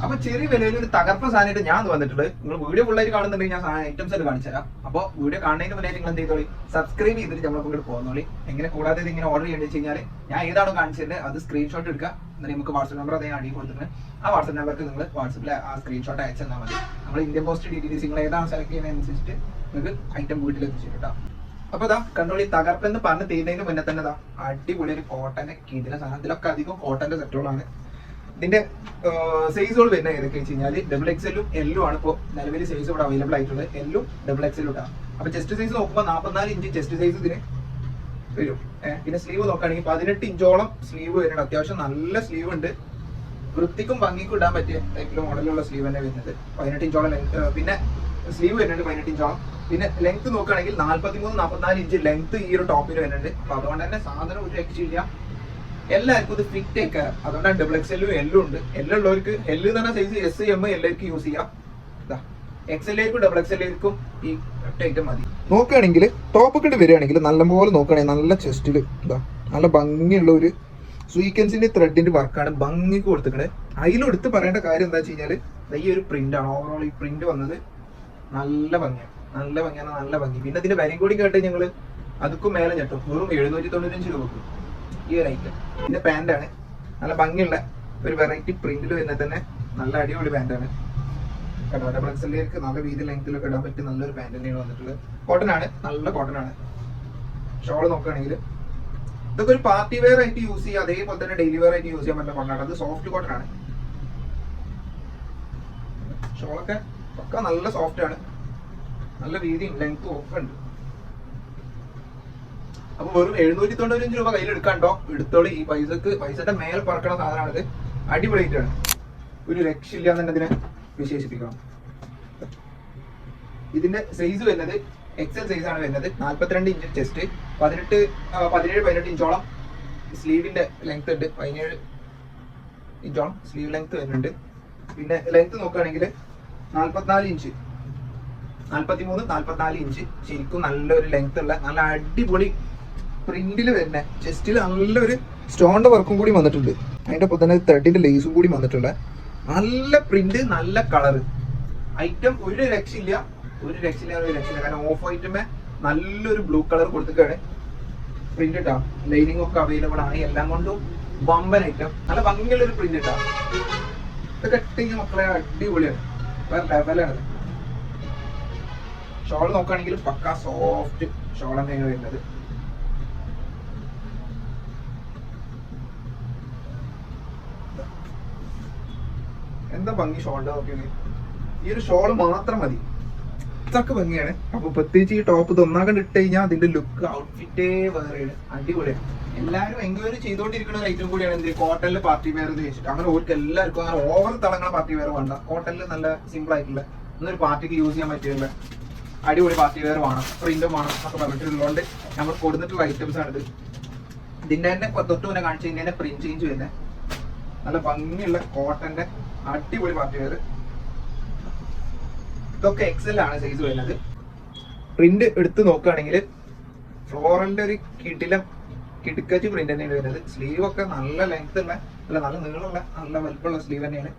അപ്പൊ ചെറിയ വിലയിൽ ഒരു തകർപ്പ സാധനമായിട്ട് ഞാൻ വന്നിട്ടുണ്ട്. നിങ്ങൾ വീഡിയോ ഫുള്ളായിട്ട് കാണുന്നുണ്ടെങ്കിൽ ഞാൻ ഐറ്റംസ് ആയിട്ട് കാണിച്ചു തരാം. അപ്പോൾ വീഡിയോ കാണുന്നതിന് മുന്നേ നിങ്ങൾ എന്ത് ചെയ്തോളി, സബ്സ്ക്രൈബ് ചെയ്തിട്ട് നമ്മൾ ഇങ്ങോട്ട് പോകുന്നോളി. എങ്ങനെ കൂടാതെ ഇത് ഇങ്ങനെ ഓർഡർ ചെയ്യേണ്ടത് വെച്ച് കഴിഞ്ഞാൽ ഞാൻ ഏതാണോ കാണിച്ചത് അത് സ്ക്രീൻഷോട്ട് എടുക്കുക. എന്നിട്ട് നമുക്ക് വാട്സ്ആപ്പ് നമ്പർ അതേ അടി കൊടുത്തിട്ടുണ്ട്. ആ വാട്സ്ആപ്പ് നമ്പർക്ക് നിങ്ങൾ വാട്സ്ആപ്പിൽ ആ സ്ക്രീൻഷോട്ട് അയച്ചു തന്നാൽ മതി. നമ്മൾ ഇന്ത്യൻ പോസ്റ്റ് DTDC നിങ്ങൾ ഏതാണ് സെലക്ട് ചെയ്യുന്നതനുസരിച്ചിട്ട് നിങ്ങൾക്ക് ഐറ്റം വീട്ടിലെത്തിച്ചു കേട്ടോ. അപ്പൊ ഇതാ കണ്ടോളി, തകർപ്പെന്ന് പറഞ്ഞ് തീരുന്നതിന് മുന്നേ തന്നെ ഇതാ അടിപൊളി ഒരു കോട്ടന്റെ കിടില സാധനം. ഇതിലൊക്കെ അധികം കോട്ടന്റെ സെറ്റുകളാണ്. ഇതിന്റെ സൈസുകൾ വരുന്നത് ഏതൊക്കെ വെച്ച് കഴിഞ്ഞാൽ XXL L ആണ് ഇപ്പോൾ നിലവിൽ സൈസ് ഇവിടെ അവൈലബിൾ ആയിട്ടുള്ളത്. L XXL ഇട്ടാ. അപ്പൊ ചെസ്റ്റ് സൈസ് നോക്കുമ്പോൾ 44 ഇഞ്ച് ചെസ്റ്റ് സൈസ് ഇതിന് വരും. പിന്നെ സ്ലീവ് നോക്കുകയാണെങ്കിൽ 18 ഇഞ്ചോളം സ്ലീവ് വരുന്നുണ്ട്. അത്യാവശ്യം നല്ല സ്ലീവ് ഉണ്ട്. വൃത്തിക്കും ഭംഗിക്കും ഇടാൻ പറ്റിയ ടൈപ്പിലെ മോഡലുള്ള സ്ലീവ് തന്നെ വരുന്നത്. 18 ഇഞ്ചോളം പിന്നെ സ്ലീവ് വരുന്നുണ്ട് 18 ഇഞ്ചോളം. പിന്നെ ലെങ്ത് നോക്കുകയാണെങ്കിൽ 43-44 ഇഞ്ച് ലെങ്ത് ഈ ഒരു ടോപ്പിൽ വരുന്നുണ്ട്. അപ്പൊ അതുകൊണ്ട് തന്നെ സാധനം ഒരു രക്ഷയില്ല. എല്ലാവർക്കും ഇത് ഫിറ്റ് ആക്കാം. അതുകൊണ്ടാണ് XXL L ഉണ്ട്. L ഉള്ളവർക്ക് L എന്ന് പറഞ്ഞ സൈസ് S M എല്ലാവർക്കും യൂസ് ചെയ്യാം. XL-ക്കും XXL-ക്കും ഈ ഐറ്റം മതി. നോക്കുകയാണെങ്കിൽ ടോപ്പ് ഒക്കെ വരികയാണെങ്കിൽ നല്ലപോലെ നോക്കുകയാണെങ്കിൽ നല്ല ചെസ്റ്റിൽ ഇതാ നല്ല ഭംഗിയുള്ള ഒരു സ്വീക്വൻസിന്റെ ത്രെഡിന്റെ വർക്കാണ് ഭംഗിക്ക് കൊടുത്തിട്ടുണ്ട്. അതിലെടുത്ത് പറയേണ്ട കാര്യം എന്താ വെച്ച് കഴിഞ്ഞാൽ ഈ ഒരു പ്രിന്റ് ആണ്. ഓവറോൾ ഈ പ്രിന്റ് വന്നത് നല്ല ഭംഗിയാണ്. നല്ല ഭംഗി. പിന്നെ ഇതിന്റെ വിലയും കൂടി കേട്ട് ഞങ്ങൾ അതുക്കും മേലെ ഞെട്ടും. വെറും 795 രൂപക്ക് ഈ ഒരു ഐറ്റം. പിന്നെ പാന്റാണ് നല്ല ഭംഗിയുള്ള ഒരു വെറൈറ്റി പ്രിന്റിൽ വരുന്നത് തന്നെ നല്ല അടിപൊളി പാന്റാണ് കേട്ടോ. XXL-ക്ക് നല്ല വീതി ലെങ്ത്തിലൊക്കെ ഇടാൻ പറ്റിയ നല്ലൊരു പാന്റ് തന്നെയാണ് വന്നിട്ടുള്ളത്. കോട്ടൺ ആണ്, നല്ല കോട്ടൺ ആണ്. ഷോള് നോക്കുകയാണെങ്കിൽ ഇതൊക്കെ ഒരു പാർട്ടി വെയർ ആയിട്ട് യൂസ് ചെയ്യുക, അതേപോലെ തന്നെ ഡെയിലി വെയർ ആയിട്ട് യൂസ് ചെയ്യാൻ പറ്റുന്ന കോട്ടൺ ആണ്. അത് സോഫ്റ്റ് കോട്ടൺ ആണ്. ഷോളൊക്കെ ഒക്കെ നല്ല സോഫ്റ്റ് ആണ്. നല്ല വീതിയും ലെങ്ത്തും ഒക്കെ ഉണ്ട്. അപ്പൊ വെറും 795 രൂപ കയ്യിൽ എടുക്കാണ്ടോ, എടുത്തോളി. ഈ പൈസയുടെ മേൽ പറക്കണ സാധനമാണിത്. അടിപൊളിയായിട്ടാണ്, ഒരു രക്ഷയില്ല എന്ന് തന്നെ ഇതിനെ വിശേഷിപ്പിക്കണം. ഇതിന്റെ സൈസ് വരുന്നത് XL സൈസ് ആണ് വരുന്നത്. 42 ഇഞ്ച് ചെസ്റ്റ്, 17-18 ഇഞ്ചോളം സ്ലീവിന്റെ ലെങ്ത് ഉണ്ട്. 17 ഇഞ്ചോളം സ്ലീവ് ലെങ്ത് വരുന്നുണ്ട്. പിന്നെ ലെങ്ത് നോക്കുകയാണെങ്കിൽ 44 ഇഞ്ച്, 43-44 ഇഞ്ച് ശരിക്കും നല്ലൊരു ലെങ്ത് ഉള്ള നല്ല അടിപൊളി പ്രിന്റിൽ വരുന്ന ചെസ്റ്റിൽ നല്ലൊരു സ്റ്റോണിന്റെ വർക്കും കൂടി വന്നിട്ടുണ്ട്. അതിന്റെ ഒപ്പം തന്നെ ത്രെഡിന്റെ ലേസും കൂടി വന്നിട്ടുണ്ട്. നല്ല പ്രിന്റ്, നല്ല കളർ ഐറ്റം. ഒരു രക്ഷയില്ല. കാരണം ഓഫ് വൈറ്റുമേ നല്ലൊരു ബ്ലൂ കളർ കൊടുത്തിട്ടാണ് പ്രിന്റ് ഇട്ടാ. ലൈനിങ് ഒക്കെ അവൈലബിൾ ആണ്. എല്ലാം കൊണ്ടും വമ്പൻ ഐറ്റം. നല്ല ഭംഗിയുള്ള ഒരു പ്രിന്റ് ഇട്ടാ. ഇതൊക്കെ ഇട്ടുകഴിഞ്ഞ മക്കളെ അടിപൊളിയാണ്, വേറെ ലെവലാണ്. ഷോൾ നോക്കുകയാണെങ്കിൽ പക്ക സോഫ്റ്റ് ഷോൾ തന്നെയാണ് വരുന്നത്. എന്താ ഭംഗി ഷോളിന്റെ നോക്കിയത്. ഈ ഒരു ഷോൾ മാത്രം മതി, ഇതൊക്കെ ഭംഗിയാണ്. അപ്പൊ പ്രത്യേകിച്ച് ഈ ടോപ്പ് ഇതൊന്നാകണ്ട് ഇട്ട് കഴിഞ്ഞാൽ അതിന്റെ ലുക്ക് ഔട്ട്ഫിറ്റേ വേറെയാണ്, അടിപൊളിയാണ്. എല്ലാവരും എൻക്വയറി ചെയ്തുകൊണ്ടിരിക്കുന്ന ഒരു ഐറ്റം കൂടിയാണ് എന്ത് കോട്ടണില് പാർട്ടി വെയർ എന്ന് വെച്ചിട്ട്. അങ്ങനെ ഓർക്ക് എല്ലാവർക്കും അങ്ങനെ ഓവർ തളങ്ങളെ പാർട്ടി വെയർ വേണ്ട. കോട്ടണിൽ നല്ല സിമ്പിൾ ആയിട്ടുള്ള എന്നൊരു പാർട്ടിക്ക് യൂസ് ചെയ്യാൻ പറ്റിയുള്ള അടിപൊളി പാർട്ടി വെയർ വേണം, പ്രിന്റും വേണം ഒക്കെ പറഞ്ഞിട്ടുള്ളതുകൊണ്ട് നമ്മൾ കൊടുത്തിട്ടുള്ള ഐറ്റംസ് ആണിത്. ഇതിന്റെ തന്നെ തൊട്ട് മുന്നേ കാണിച്ചു കഴിഞ്ഞാൽ പ്രിന്റ് ചേഞ്ച് വരുന്നത് നല്ല ഭംഗിയുള്ള കോട്ടന്റെ അടിപൊളി പാർട്ടി വെയർ. ഇതൊക്കെ XL ആണ് സൈസ് വരുന്നത്. പ്രിന്റ് എടുത്ത് നോക്കുകയാണെങ്കിൽ ഫ്ലോറലിന്റെ ഒരു കിടുക്കച്ച് പ്രിന്റ് തന്നെയാണ് വരുന്നത്. സ്ലീവ് ഒക്കെ നല്ല ലെങ്ത് ഉള്ള നല്ല നീളമുള്ള നല്ല വലുപ്പമുള്ള സ്ലീവ് തന്നെയാണ്.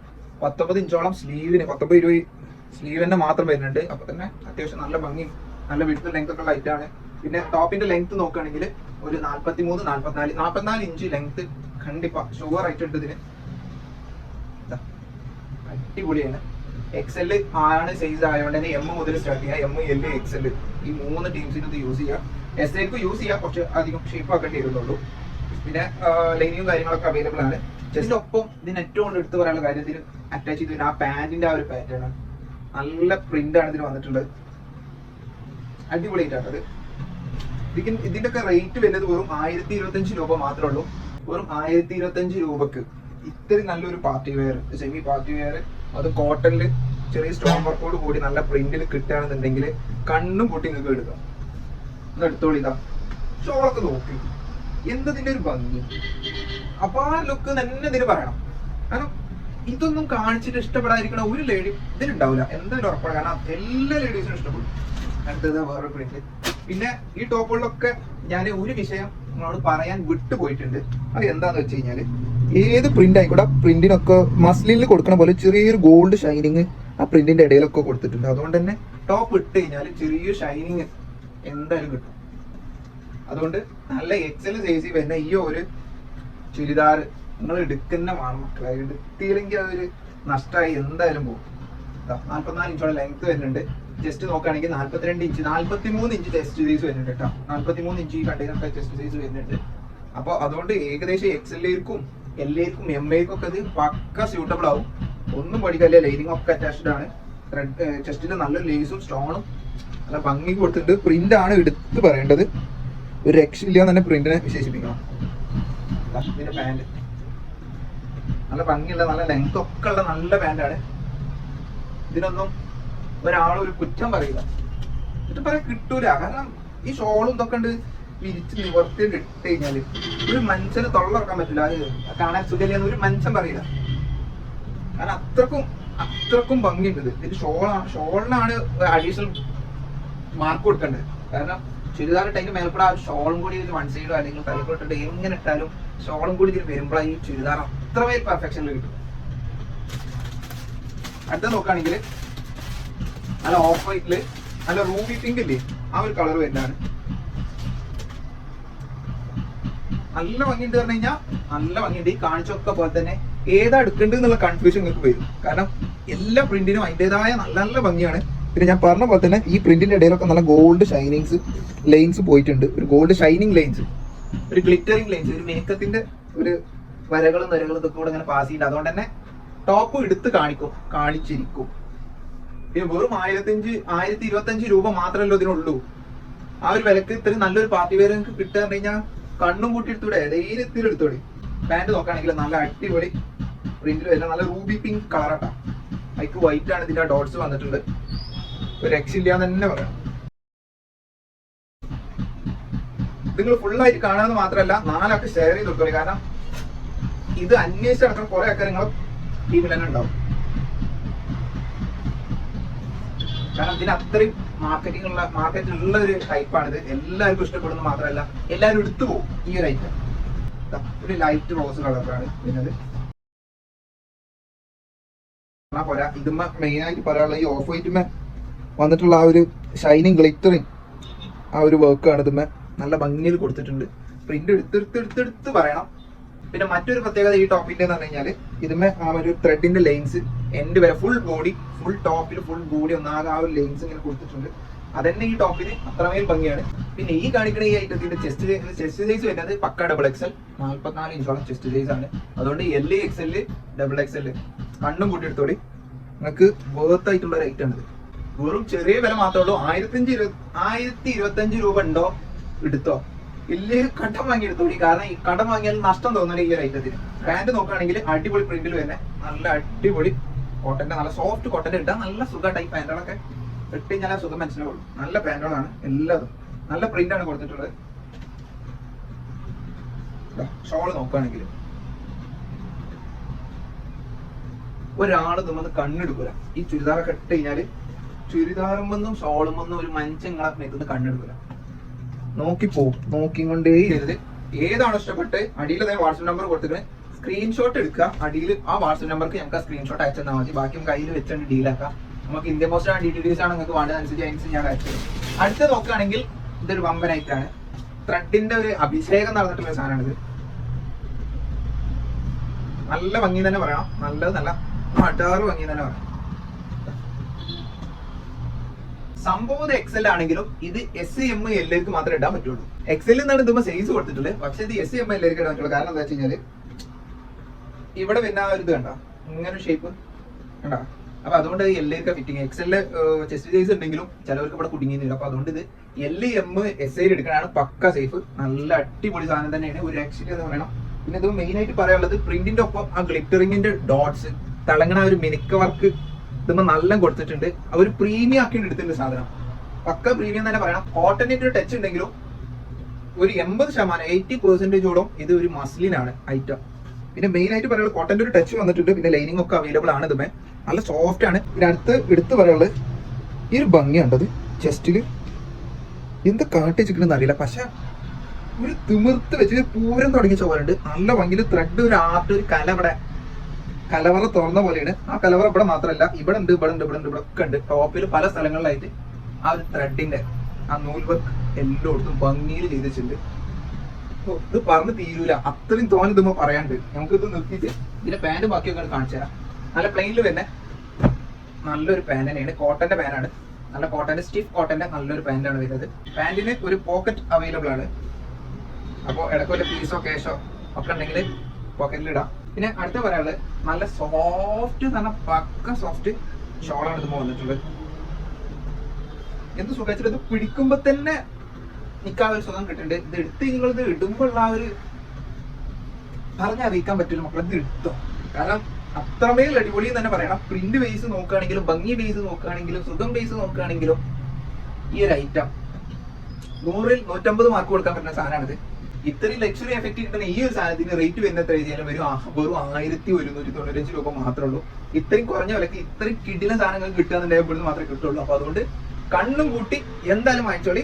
19 ഇഞ്ചോളം സ്ലീവിന് 19-20 സ്ലീവിന്റെ മാത്രം വരുന്നുണ്ട്. അപ്പൊ തന്നെ അത്യാവശ്യം നല്ല ഭംഗിയും നല്ല വിടുത്ത ലെങ്ത് ഒക്കെ ലൈറ്റ് ആണ്. പിന്നെ ടോപ്പിന്റെ ലെങ്ത് നോക്കുകയാണെങ്കിൽ ഒരു 43-44 ഇഞ്ച് ലെങ്ത് കണ്ടിപ്പാ ഷുവർ ആയിട്ടുണ്ട് ഇതിന്. അടിപൊളിയാണ്. XL ആണ് സൈസ് ആയതുകൊണ്ട് തന്നെ M മുതൽ സ്റ്റാർട്ട് ചെയ്യാം. M, L, XL ഈ 3 ടീംസിന് ഇത് യൂസ് ചെയ്യാം. SAക്ക് യൂസ് ചെയ്യാം, കുറച്ച് അധികം ഷേപ്പ് ആക്കേണ്ടി വരുന്നുള്ളൂ. പിന്നെ ലൈനിങ്ങും കാര്യങ്ങളൊക്കെ അവൈലബിൾ ആണ്. ജസ്റ്റിനൊപ്പം ഇതിന് ഏറ്റവും കൊണ്ട് എടുത്ത് പറയാനുള്ള കാര്യം ഇതിന് അറ്റാച്ച് ചെയ്ത് ആ പാന്റിന്റെ ആ ഒരു പാറ്റേൺ ആണ്. നല്ല പ്രിന്റ് ആണ് ഇതിന് വന്നിട്ടുള്ളത്. അടിപൊളിയായിട്ടാണത്. ഇതിന്റെ ഒക്കെ റേറ്റ് വരുന്നത് വെറും 1025 രൂപ മാത്രമേ ഉള്ളൂ. വെറും 1025 രൂപക്ക് ഇത്രയും നല്ലൊരു party wear, semi party wear, അത് കോട്ടണില് ചെറിയ സ്റ്റോൺ വർക്കോട് കൂടി നല്ല പ്രിന്റിൽ കിട്ടുകയാണെന്നുണ്ടെങ്കിൽ കണ്ണും പൊട്ടി നിങ്ങൾക്ക് എടുക്കാം. ഒന്ന് എടുത്തോളി. ഇതാ ഷോളൊക്കെ നോക്കി എന്തതിന്റെ ഒരു ഭംഗി. അപ്പൊ ആ ലുക്ക് തന്നെ ഇതിന് പറയണം. കാരണം ഇതൊന്നും കാണിച്ചിട്ട് ഇഷ്ടപ്പെടാതിരിക്കണ ഒരു ലേഡി ഇതിലുണ്ടാവില്ല, എന്തായാലും ഉറപ്പാണ്. കാരണം എല്ലാ ലേഡീസിനും ഇഷ്ടപ്പെടും. അടുത്തത് വേറൊരു പ്രിന്റ്. പിന്നെ ഈ ടോപ്പുകളിലൊക്കെ ഞാൻ ഒരു വിഷയം നിങ്ങളോട് പറയാൻ വിട്ടുപോയിട്ടുണ്ട്. അത് എന്താന്ന് വെച്ച് കഴിഞ്ഞാല് ഏത് പ്രിന്റ് ആയിക്കോട്ടെ ആ പ്രിന്റിനൊക്കെ മസ്ലിനിൽ കൊടുക്കണ പോലെ ചെറിയൊരു ഗോൾഡ് ഷൈനിങ് ആ പ്രിന്റിന്റെ ഇടയിലൊക്കെ കൊടുത്തിട്ടുണ്ട്. അതുകൊണ്ട് തന്നെ ടോപ്പ് ഇട്ട് കഴിഞ്ഞാൽ ചെറിയൊരു ഷൈനിങ് എന്തായാലും കിട്ടും. അതുകൊണ്ട് നല്ല എക്സൽ സൈസിൽ വരുന്ന ഈ ഒരു ചുരിദാർ നിങ്ങൾ എടുക്കുന്ന വേണം മക്കളെ. എടുത്തില്ലെങ്കിൽ അതൊരു നഷ്ടമായി എന്തായാലും പോകും. 44 ഇഞ്ചോടെ ലെങ്ത് വരുന്നുണ്ട്. ചെസ്റ്റ് നോക്കുകയാണെങ്കിൽ 42 ഇഞ്ച് 43 ഇഞ്ച് ചെസ്റ്റ് സൈസ് വരുന്നുണ്ട് കേട്ടോ. 43 ഇഞ്ച് ഈ കണ്ടെയ്നർ ചെസ്റ്റ് സൈസ് വരുന്നുണ്ട്. അപ്പോൾ അതുകൊണ്ട് ഏകദേശം എക്സലിലേക്കും എല്ലാവർക്കും എംഐക്കും ഒക്കെ ഇത് പക്ക സ്യൂട്ടബിൾ ആവും. ഒന്നും പഠിക്കല്ല. ലൈനിങ് ഒക്കെ അറ്റാച്ച്ഡ് ആണ്. ചെസ്റ്റിൽ നല്ല ലേസും സ്റ്റോണും നല്ല ഭംഗി കൊടുത്തിട്ടുണ്ട്. പ്രിന്റ് ആണ് എടുത്ത് പറയേണ്ടത്. ഒരു രക്ഷയില്ല തന്നെ പ്രിന്റിനെ വിശേഷിപ്പിക്കണം. ഇതിന്റെ പാന്റ് നല്ല ഭംഗിയുള്ള നല്ല ലെങ്ത് ഒക്കെ ഉള്ള നല്ല പാന്റാണ്. ഇതിനൊന്നും ഒരാളൊരു കുറ്റം പറയില്ല. കുറ്റം പറയാൻ കിട്ടൂല. കാരണം ഈ ഷോളും ഇതൊക്കെ ഉണ്ട് വിരിച്ച് നിവർത്തിയിട്ട് ഇട്ട് കഴിഞ്ഞാല് ഒരു മനുഷ്യന് തൊള്ളറക്കാൻ പറ്റില്ല. അത് കാണാൻ സുഖമില്ലെന്ന് ഒരു മനുഷ്യൻ പറയില്ല. കാരണം അത്രക്കും ഭംഗിയുണ്ട്. ഇത് ഷോളിനാണ് അഡീഷണൽ മാർക്ക് കൊടുക്കേണ്ടത്. കാരണം ചുരിദാർ ഇട്ടതിന്റെ മേൽക്കൂടെ ആ ഷോളും കൂടി ഒരു വൺ സൈഡോ അല്ലെങ്കിൽ തലക്കൂട്ടിട്ട് എങ്ങനെ ഇട്ടാലും ഷോളും കൂടി ഇതിൽ വരുമ്പോഴാണ് ഈ ചുരിദാർ അത്രമേൽ പെർഫെക്ഷനിൽ കിട്ടും. അടുത്ത നോക്കുകയാണെങ്കിൽ നല്ല ഓഫ് വൈറ്റില് നല്ല റൂബി പിങ്ക് ഇല്ലേ ആ ഒരു കളർ വരുന്നതാണ്. നല്ല ഭംഗിയുണ്ട് പറഞ്ഞു കഴിഞ്ഞാൽ നല്ല ഭംഗിയുണ്ട്. ഈ കാണിച്ചൊക്കെ പോലെ തന്നെ ഏതാ എടുക്കേണ്ടത് എന്നുള്ള കൺഫ്യൂഷൻ നിങ്ങൾക്ക് വരും. കാരണം എല്ലാ പ്രിന്റിനും അതിൻ്റെതായ നല്ല നല്ല ഭംഗിയാണ്. പിന്നെ ഞാൻ പറഞ്ഞ പോലെ തന്നെ ഈ പ്രിന്റിന്റെ ഇടയിലൊക്കെ നല്ല ഗോൾഡ് ഷൈനിങ്സ് ലൈൻസ് പോയിട്ടുണ്ട്. ഒരു ഗോൾഡ് ഷൈനിങ് ലൈൻസ്, ഒരു ഗ്ലിറ്ററിങ് ലൈൻസ്, ഒരു മേക്കത്തിന്റെ ഒരു വരകളും നിരകളും ഇതൊക്കെ കൂടെ ഇങ്ങനെ പാസ് ചെയ്യുന്നുണ്ട്. അതുകൊണ്ട് തന്നെ ടോപ്പ് എടുത്ത് കാണിച്ചിരിക്കും. പിന്നെ വെറും 1025 രൂപ മാത്രമല്ലോ ഇതിനുള്ളൂ. ആ ഒരു വിലക്ക് ഇത്രയും നല്ലൊരു പാർട്ടി വെയർ നിങ്ങൾക്ക് കിട്ടുക കഴിഞ്ഞാൽ കണ്ണും കൂട്ടി എടുത്തൂടെ, ധൈര്യത്തിൽ എടുത്തോടെ. പാന്റ് നോക്കുകയാണെങ്കിൽ നല്ല അടിപൊളി പ്രിന്റിൽ വരുന്ന നല്ല റൂബി പിങ്ക് കളറാട്ടാ. അതിക്ക് വൈറ്റ് ആണ് ഇതിന്റെ ഡോട്ട്സ് വന്നിട്ടുണ്ട്. ഒരു രക്ഷയില്ല തന്നെ പറയാം. നിങ്ങൾ ഫുള്ളായിട്ട് കാണാമെന്ന് മാത്രമല്ല 4 ആൾക്ക് ഷെയർ ചെയ്ത് കൊടുത്തോളി. കാരണം ഇത് അന്വേഷിച്ച് നടക്കുന്ന കുറെ ആൾക്കാർ നിങ്ങൾ ടീമിൽ തന്നെ ഉണ്ടാവും. കാരണം ഇതിന് അത്രയും മാർക്കറ്റിലുള്ള ഒരു ടൈപ്പാണിത്. എല്ലാവർക്കും ഇഷ്ടപ്പെടുന്ന മാത്രമല്ല എല്ലാവരും എടുത്തു പോകും ഈ ഒരു ഐറ്റം. ഒരു ലൈറ്റ് റോസ് കളറാണ് വരുന്നത്. പോരാ ഇതുമ്മ മെയിൻ ആയിട്ട് പറയാനുള്ള ഈ ഓഫ് വൈറ്റുമ്മ വന്നിട്ടുള്ള ആ ഒരു ഷൈനിങ് ഗ്ലിറ്ററിങ് ആ ഒരു വർക്കാണ് ഇതുമ്മ നല്ല ഭംഗിയിൽ കൊടുത്തിട്ടുണ്ട്. പ്രിന്റ് എടുത്തെടുത്ത് പറയണം. പിന്നെ മറ്റൊരു പ്രത്യേകത ഈ ടോപ്പിന്റെ എന്ന് പറഞ്ഞു കഴിഞ്ഞാൽ ഇതുമ്മ ആ ഒരു ത്രെഡിന്റെ ലൈൻസ് എൻഡ് വരെ ഫുൾ ബോഡി ഫുൾ ടോപ്പിൽ ഫുൾ ബോഡി ഒന്നാകെ ആ ഒരു ലൈൻസ് ഇങ്ങനെ കൊടുത്തിട്ടുണ്ട്. അതന്നെ ഈ ടോപ്പിന് അത്രമേൽ ഭംഗിയാണ്. പിന്നെ ഈ കാണിക്കുന്ന ഈ ഐറ്റത്തിന്റെ ചെസ്റ്റ് സൈസ് വരുന്നത് പക്ക ഡബിൾ എക്സൽ 44 ഇഞ്ചോളം ചെസ്റ്റ് സൈസ് ആണ്. അതുകൊണ്ട് LXL ഡബിൾ XL കണ്ണും കൂട്ടി എടുത്തോടി. നിങ്ങൾക്ക് വേർത്ത് ആയിട്ടുള്ള ഒരു ഐറ്റം ആണ്. വെറും ചെറിയ വില മാത്രമേ ഉള്ളൂ. 1025 രൂപ ഉണ്ടോ എടുത്തോ, ഇല്ലേ കടം വാങ്ങി എടുത്തോടി. കാരണം ഈ കടം വാങ്ങിയാൽ നഷ്ടം തോന്നുന്നില്ല ഈ ഒരു ഐറ്റത്തിന്. പാന്റ് നോക്കുകയാണെങ്കിൽ അടിപൊളി പ്രിന്റിൽ തന്നെ നല്ല അടിപൊളി കോട്ടന്റെ നല്ല സോഫ്റ്റ് കോട്ടന്റെ ഇട്ടാൽ നല്ല സുഖമായിട്ട് ഈ പാന്റുകളൊക്കെ ഇട്ട് കഴിഞ്ഞാൽ ആ സുഖം മനസ്സിലാവുള്ളൂ. നല്ല പാന്റുകളാണ് എല്ലാതും. നല്ല പ്രിന്റ് ആണ് കൊടുത്തിട്ടുള്ളത്. ഷോള് നോക്കുകയാണെങ്കിൽ ഒരാള് നമ്മൾ കണ്ണെടുക്കൂല. ഈ ചുരിദാറൊക്കെ ഇട്ട് കഴിഞ്ഞാല് ചുരിദാറുമെന്നും ഷോളുമെന്നും ഒരു മനുഷ്യങ്ങളെ മേത്തുനിന്ന് കണ്ണെടുക്കൂല. നോക്കിപ്പോവും. നോക്കിക്കൊണ്ടേ ഇരുന്നത് ഏതാണോ ഇഷ്ടപ്പെട്ട് അടിയിൽ അതേ വാട്സ്ആപ്പ് നമ്പർ കൊടുത്തിട്ട് സ്ക്രീൻഷോട്ട് എടുക്കുക. അടിയിൽ ആ വാട്സ്ആപ്പ് നമ്പർക്ക് ഞങ്ങൾക്ക് ആ സ്ക്രീൻഷോട്ട് അയച്ചു തന്നാൽ മതി. ബാക്കി കയ്യിൽ വെച്ചുകൊണ്ട് ഡീലാക്കാം. നമുക്ക് ഇന്ത്യൻ പോസ്റ്റ് ആണ് DTDs ആണ് നിങ്ങൾക്ക് വേണ്ടത് അനുസരിച്ച് ഞാൻ അയച്ചു തരും. അടുത്ത് നോക്കുകയാണെങ്കിൽ ഇതൊരു വമ്പനായിട്ടാണ്. ത്രെഡിന്റെ ഒരു അഭിഷേകം നടന്നിട്ടുള്ള സാധനമാണിത്. നല്ല ഭംഗി തന്നെ പറയണം. നല്ല അടാറ് ഭംഗി തന്നെ പറയാം. സംഭവം XL ആണെങ്കിലും ഇത് SM എല്ലാവർക്കും മാത്രമേ ഇടാൻ പറ്റുള്ളൂ. XL എന്നാണ് ഇതുമ്പോ സൈസ് കൊടുത്തിട്ടുള്ളത്. പക്ഷെ ഇത് SM എല്ലാവർക്കും ഇടാൻ പറ്റുള്ളൂ. കാരണം എന്താ വെച്ച് കഴിഞ്ഞാല് ഇവിടെ പിന്നെ ആ ഒരു ഇത് കണ്ട ഇങ്ങനെ ഷേപ്പ് കണ്ടാ. അപ്പൊ അതുകൊണ്ട് എല്ലാവർക്കും ഫിറ്റിംഗ്. XL ചെസ്റ്റ് സൈസ് ഉണ്ടെങ്കിലും ചിലവർക്ക് ഇവിടെ കുടുങ്ങിയില്ല. അപ്പൊ അതുകൊണ്ട് ഇത് LM SL എടുക്കാനാണ് പക്ക സേഫ്. നല്ല അടിപൊളി സാധനം തന്നെയാണ്. ഒരു രക്ഷ എന്ന് പറയണം. പിന്നെ ഇത് മെയിൻ ആയിട്ട് പറയാനുള്ളത് പ്രിന്റിന്റെ ഒപ്പം ആ ഗ്ലിറ്ററിങ്ങിന്റെ ഡോട്ട്സ് തിളങ്ങണ ഒരു മിനുക്ക വർക്ക് ഇതുമ്പോ നല്ല കൊടുത്തിട്ടുണ്ട്. അവർ പ്രീമിയം ആക്കി എടുത്തിട്ടുണ്ട് സാധനം. പക്ക പ്രീമിയം തന്നെ പറയണം. കോട്ടന്റെ ഒരു ടച്ച് ഉണ്ടെങ്കിലും ഒരു 80% ഇത് ഒരു മസ്ലിനാണ് ഐറ്റം. പിന്നെ മെയിൻ ആയിട്ട് പറയാനുള്ളത് കോട്ടന്റെ ഒരു ടച്ച് വന്നിട്ടുണ്ട്. പിന്നെ ലൈനിങ് ഒക്കെ അവൈലബിൾ ആണ്. ഇതുമേ നല്ല സോഫ്റ്റ് ആണ്. പിന്നെ എടുത്ത് പറയാനുള്ളത് ഈ ഒരു ഭംഗിയാണ്ടത് ചെസ്റ്റില് എന്ത് കാട്ടി വെച്ചിട്ടുണ്ടെന്ന് അറിയില്ല. പക്ഷെ ഒരു തിമിർത്ത് വെച്ച് പൂരം തുടങ്ങിയ ചോരുണ്ട്. നല്ല ഭംഗിയിൽ ത്രെഡ്, ഒരു ആർട്ട്, ഒരു കല ഇവിടെ കലവറ തുറന്ന പോലെയാണ്. ആ കലവറ ഇവിടെ മാത്രമല്ല, ഇവിടെ ഉണ്ട്, ഇവിടെ ഉണ്ട്, ഇവിടെ ഉണ്ട്, ഇവിടെ ഒക്കെ ഉണ്ട്. ടോപ്പിൽ പല സ്ഥലങ്ങളിലായിട്ട് ആ ഒരു ത്രെഡിന്റെ ആ നൂൽ വർക്ക് എല്ലായിടത്തും ഭംഗിയിൽ ചെയ്ത് വെച്ചിട്ടുണ്ട്. ഇത് പറഞ്ഞ് തീരൂല, അത്രയും തോന്നി ഇതുമ്പോ പറയാണ്ട്. നമുക്ക് ഇത് നിർത്തിയിട്ട് ഇതിന്റെ പാന്റ് ബാക്കിയൊക്കെ കാണിച്ചു തരാം. നല്ല പ്ലെയിനിൽ തന്നെ നല്ലൊരു പാന്റ് തന്നെയാണ്, കോട്ടന്റെ പാനാണ്. നല്ല കോട്ടന്റെ സ്റ്റിഫ് കോട്ടന്റെ നല്ലൊരു പാന്റാണ് വരുന്നത്. പാന്റിന് ഒരു പോക്കറ്റ് അവൈലബിൾ ആണ്. അപ്പോൾ ഇടയ്ക്ക് വല്ല പീസോ കേശോ ഒക്കെ ഉണ്ടെങ്കിൽ പോക്കറ്റിൽ ഇടാം. പിന്നെ അടുത്ത പറയാനുള്ളത് നല്ല സോഫ്റ്റ് തന്നെ, പക്ക സോഫ്റ്റ് ഷോളാണ് ഇതുമ്പോൾ വന്നിട്ടുള്ളത്. എന്ത് സുഖിച്ചിട്ട് ഇത് പിടിക്കുമ്പോ തന്നെ നിൽക്കാൻ ഒരു സുഖം കിട്ടുന്നുണ്ട്. ഇത് എടുത്ത് നിങ്ങൾ ഇത് ഇടുമ്പോഴുള്ള ആ ഒരു പറഞ്ഞറിയിക്കാൻ പറ്റില്ല മക്കളെ. ഇത് എടുത്തോ, കാരണം അത്രമേൽ അടിപൊളി തന്നെ പറയണം. പ്രിന്റ് ബേസ് നോക്കുകയാണെങ്കിലും, ഭംഗി ബേസ് നോക്കുകയാണെങ്കിലും, സുഖം ബേസ് നോക്കുകയാണെങ്കിലും ഈ ഒരു ഐറ്റം 100-ൽ 150 മാർക്ക് കൊടുക്കാൻ പറ്റുന്ന സാധനമാണിത്. ഇത്രയും ലക്ഷറി എഫക്ട് കിട്ടുന്ന ഈ ഒരു സാധനത്തിന് റേറ്റ് വരുന്ന എത്ര എഴുതിയാലും വെറും 1195 രൂപ മാത്രമേ ഉള്ളൂ. ഇത്രയും കുറഞ്ഞ വിലക്ക് ഇത്രയും കിടില സാധനങ്ങൾ കിട്ടുകയെന്നുണ്ടെങ്കിൽ ഇവിടുന്ന് മാത്രമേ കിട്ടുള്ളൂ. അപ്പൊ അതുകൊണ്ട് കണ്ണും കൂട്ടി എന്തായാലും വാങ്ങിച്ചോളി,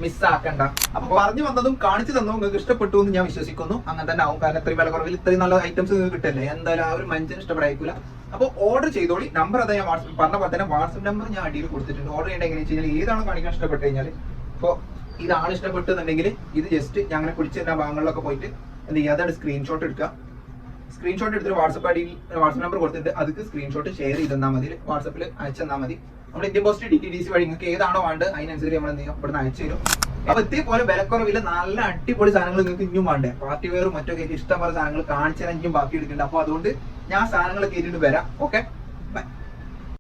മിസ്സാക്കണ്ട. അപ്പൊ പറഞ്ഞു വന്നതും കാണിച്ചു തന്നതും നിങ്ങൾക്ക് ഇഷ്ടപ്പെട്ടു എന്ന് ഞാൻ വിശ്വസിക്കുന്നു. അങ്ങനെ തന്നെ ആവും, കാരണം ഇത്രയും വില കുറവിൽ ഇത്രയും നല്ല ഐറ്റംസ് നിങ്ങൾക്ക് കിട്ടല്ലേ. എന്തായാലും ആ ഒരു മനുഷ്യന് ഇഷ്ടപ്പെടായിരിക്കില്ല. അപ്പോൾ ഓർഡർ ചെയ്തോളി. നമ്പർ അതാ ഞാൻ പറഞ്ഞ പോലെ തന്നെ വാട്സ്ആപ്പ് നമ്പർ ഞാൻ അടിയിൽ കൊടുത്തിട്ടുണ്ട്. ഓർഡർ ചെയ്യേണ്ട എങ്ങനെയാണെന്ന് വെച്ച് കഴിഞ്ഞാൽ ഏതാണോ കാണിക്കാൻ ഇഷ്ടപ്പെട്ട് കഴിഞ്ഞാൽ, ഇപ്പോൾ ഇതാണ് ഇഷ്ടപ്പെട്ടെന്നുണ്ടെങ്കിൽ ഇത് ജസ്റ്റ് ഞാൻ അങ്ങനെ പിടിച്ച് തരുന്ന ഭാഗങ്ങളിലൊക്കെ പോയിട്ട് എന്ത് ചെയ്യുക, അതാണ് സ്ക്രീൻഷോട്ട് എടുക്കുക. സ്ക്രീൻഷോട്ട് എടുത്തിട്ട് വാട്സ്ആപ്പ് നമ്പർ കൊടുത്തിട്ട് അതിക്ക് സ്ക്രീൻഷോട്ട് ഷെയർ ചെയ്ത് തന്നാൽ മതി, വാട്സ്ആപ്പിൽ അയച്ചു തന്നാൽ മതി. നമ്മുടെ ഇന്ത്യൻ പോസ്റ്റ് DTDC വഴി നിങ്ങൾക്ക് ഏതാണോ വേണ്ടത് അതിനനുസരിച്ച് നമ്മൾ എന്ത് ചെയ്യും, ഇവിടുന്ന് അയച്ചു തരും. അപ്പൊ ഇതേപോലെ വിലക്കുറവില്ല നല്ല അടിപൊളി സാധനങ്ങൾ നിങ്ങൾക്ക് ഇനിയും വേണ്ടേ, പാർട്ടി വെയറും മറ്റൊക്കെ ഇഷ്ടംപോലെ സാധനങ്ങൾ കാണിച്ചാൽ ഇനിയും ബാക്കി എടുക്കുന്നുണ്ട്. അപ്പൊ അതുകൊണ്ട് ഞാൻ സാധനങ്ങളൊക്കെ കേട്ടിട്ട് വരാം. ഓക്കെ.